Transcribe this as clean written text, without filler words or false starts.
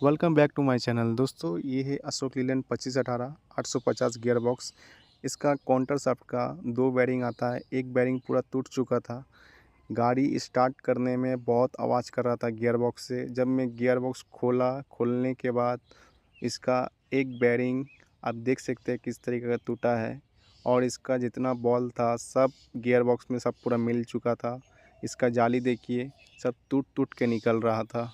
Welcome back to my channel. दोस्तों ये है अशोक लीलैंड 2518 850 गियर बॉक्स। इसका काउंटर शाफ्ट का दो बेरिंग आता है। एक बेरिंग पूरा टूट चुका था। गाड़ी स्टार्ट करने में बहुत आवाज़ कर रहा था गियर बॉक्स से। जब मैं गियर बॉक्स खोलने के बाद इसका एक बेरिंग आप देख सकते हैं किस तरीके का टूटा है। और इसका जितना बॉल था सब गियर बॉक्स में सब पूरा मिल चुका था। इसका जाली देखिए सब टूट टूट के निकल रहा था।